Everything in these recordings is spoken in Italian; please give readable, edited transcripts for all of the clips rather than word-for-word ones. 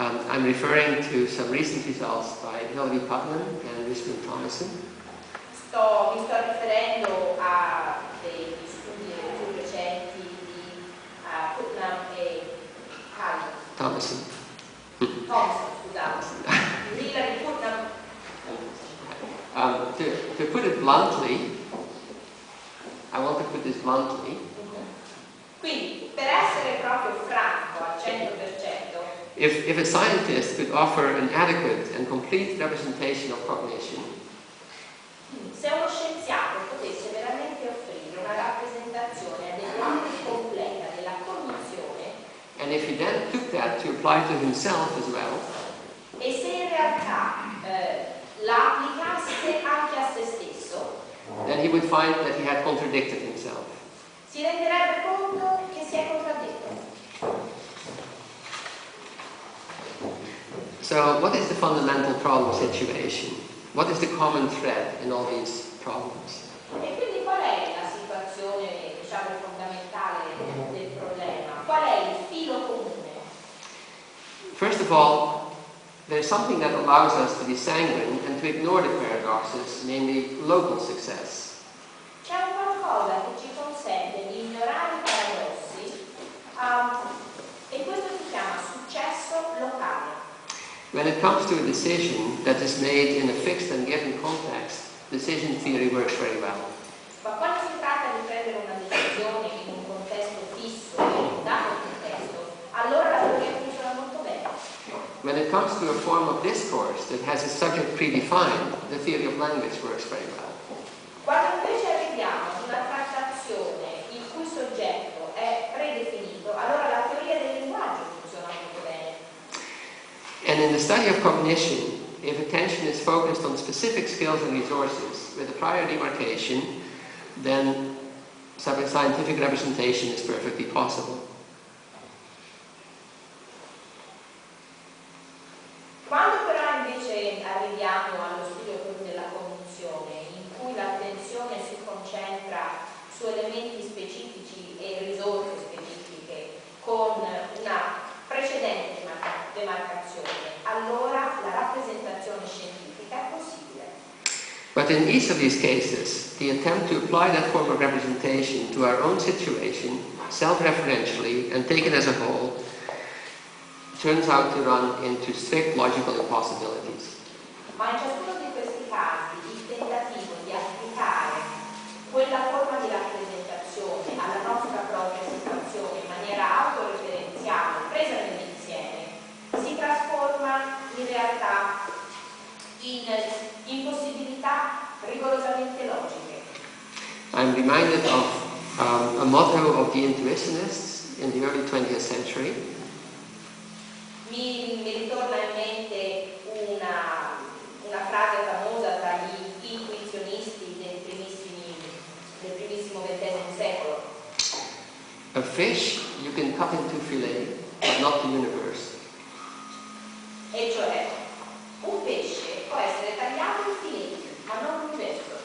I'm referring to some recent results by Hilary Putnam and Richmond Thomason. Mi sto riferendo a degli studi più recenti di Putnam e Thomason. Thompson, scusate. Hilary Putnam. To put it bluntly, I want to put this bluntly. Quindi, per essere proprio franco al 100%, if a scientist could offer an adequate and complete representation of cognition, se uno scienziato potesse veramente offrire una rappresentazione adeguata e completa della cognizione, and if he then took that to apply to himself as well, e se in realtà la applicasse anche a se stesso, then he would find that he had contradicted himself. si renderebbe conto che si è contraddetto. So, what is the fundamental problem situation? What is the common thread in all these problems? E quindi qual è la situazione, diciamo, fondamentale del problema? Qual è il filo comune? First of all, there's something that allows us to be sanguine and to ignore the paradoxes, namely local success. C'è un qualcosa che ci consente di ignorare i paradossi e questo si chiama successo locale. When it comes to a decision that is made in a fixed and given context, decision theory works very well. Ma quando si tratta di prendere una decisione in un contesto fisso, in un dato contesto, allora la teoria funziona molto bene. When it comes to a form of discourse that has a subject predefined, the theory of language works very well. Quando invece arriviamo ad una trattazione il cui soggetto è predefinito, allora la teoria del linguaggio funziona molto bene. And in the study of cognition, if attention is focused on specific skills and resources with a prior demarcation, then scientific representation is perfectly possible. Quando però invece arriviamo allo studio della cognizione, in cui l'attenzione si concentra su elementi specifici e risorse specifiche con una precedente demarcazione, allora la rappresentazione scientifica è possibile. But in each of these cases, the attempt to apply that form of representation to our own situation, self-referentially and taken as a whole, turns out to run into strict logical impossibilities. Ma in ciascuno di questi casi il tentativo di applicare quella forma di rappresentazione alla nostra propria situazione in maniera autoreferenziale, presa nell'insieme, si trasforma in realtà in impossibilità rigorosamente logiche. I'm reminded of a motto of the intuitionists in the early 20th century. Mi ritorna in mente una frase famosa tra gli intuizionisti del primissimo XX secolo. A fish you can cut into fillet, but not the universe. E cioè, un pesce può essere tagliato in filetti, ma non l'universo.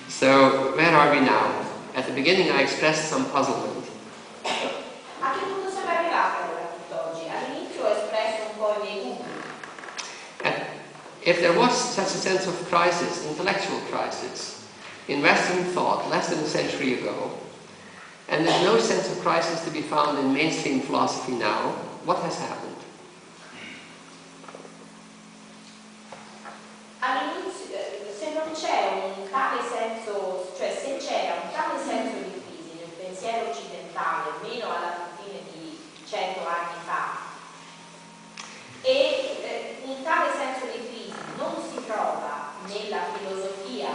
So, where are we now? At the beginning I expressed some puzzlement. A che punto siamo arrivati allora tutt'oggi? All'inizio ho espresso un po' i miei dubbi. If there was such a sense of crisis, intellectual crisis, in Western thought less than a century ago, and there's no sense of crisis to be found in mainstream philosophy now, what has happened? All'inizio, se non c'è un tale senso, cioè se c'era un tale senso di crisi nel pensiero occidentale, almeno alla fine di 100 anni fa, e un tale senso di crisi non si trova nella filosofia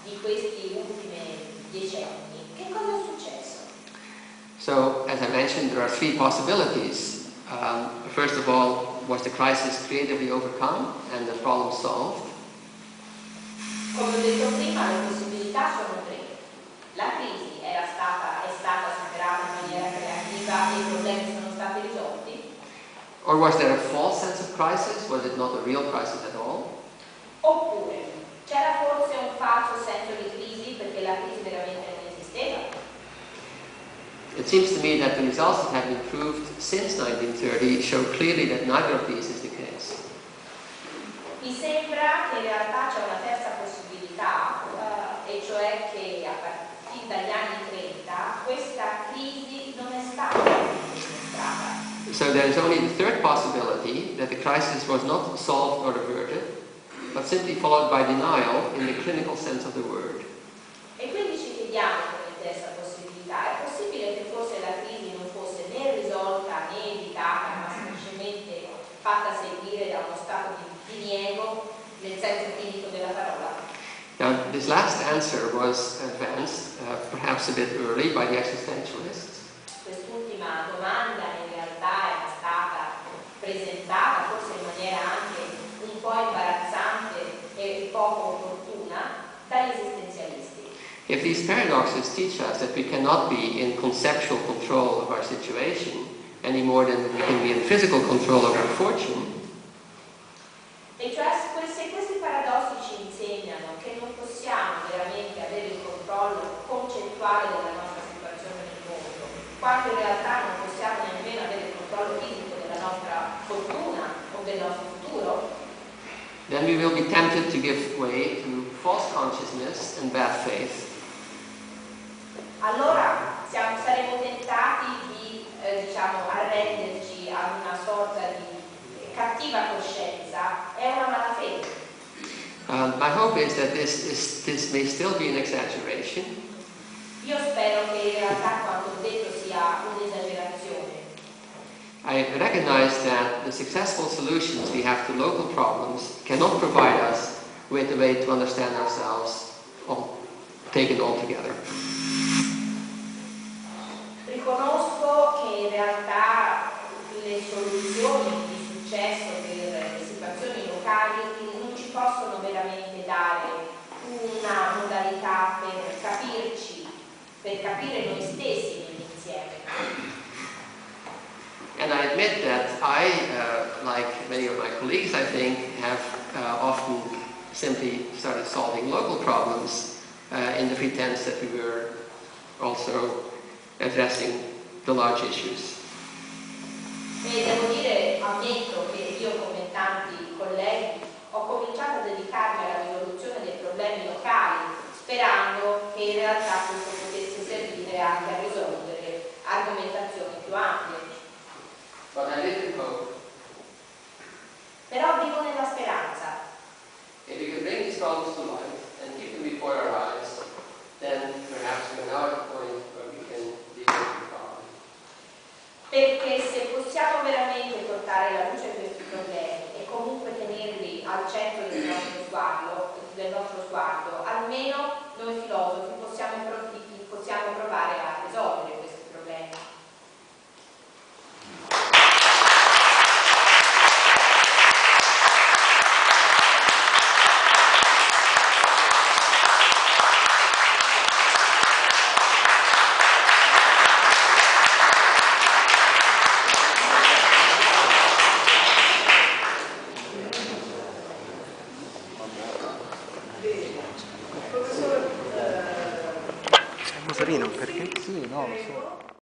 di questi ultimi decenni, che cosa è successo? So, as I mentioned, there are three possibilities. First of all, was the crisis creatively overcome and the problem solved? Come ho detto prima, le possibilità sono tre. La crisi è stata superata in maniera creativa e i problemi sono stati risolti. Or was there a false sense of crisis? Was it not a real crisis at all? Oppure c'era forse un falso senso di crisi perché la crisi veramente non esisteva? It seems to me that the results that have been proved since 1930 show clearly that neither of these is the case. Mi sembra che in realtà c'è una terza possibilità, e cioè che a partire dagli anni 30 questa crisi non è stata dimostrata. So there is only the third possibility, that the crisis was not solved or averted, but simply followed by denial in the clinical sense of the word. E quindi ci chiediamo come terza possibilità, è possibile che forse la crisi non fosse né risolta né evitata, ma semplicemente fatta seguire da uno stato di diniego nel senso clinico della parola? Now, this last answer was advanced, perhaps a bit early, by the existentialists. Quest'ultima domanda in realtà era stata presentata, forse in maniera anche un po' imbarazzante e poco opportuna, dagli esistenzialisti. If these paradoxes teach us that we cannot be in conceptual control of our situation any more than we can be in physical control of our fortune, e cioè se questi paradossi ci insegnano che non possiamo veramente avere il controllo concettuale della nostra situazione nel mondo, quando in realtà non possiamo nemmeno avere il controllo fisico della nostra fortuna o del nostro futuro, then we will be tempted to give way to false consciousness and bad faith. Allora saremo tentati di arrenderci a una sorta di cattiva coscienza e una malafede. My hope is that this may still be an exaggeration. Io spero che in realtà quanto ho detto sia un'esagerazione. I recognize that the successful solutions we have to local problems cannot provide us with a way to understand ourselves taken all together. Riconosco che in realtà le soluzioni di successo per le situazioni locali non ci possono veramente dare una modalità per capirci, per capire noi stessi nell'insieme. And I admit that I, like many of my colleagues, I think, have often simply started solving local problems in the pretense that we were also addressing the large issues. E devo dire, ammetto che io come tanti colleghi ho cominciato a dedicarmi alla risoluzione dei problemi locali, sperando che in realtà questo potesse servire anche a risolvere argomentazioni più ampie. But I live in hope. Però vivo nella speranza. If we can bring these problems to light and keep them before our eyes, then perhaps we're now at a point where we can deal with the problem. Perché se possiamo veramente portare la luce a questi problemi e comunque tenerli al centro del nostro sguardo, almeno noi filosofi possiamo provare a risolvere questi problemi. Motorino, perché? Sì, no, lo so.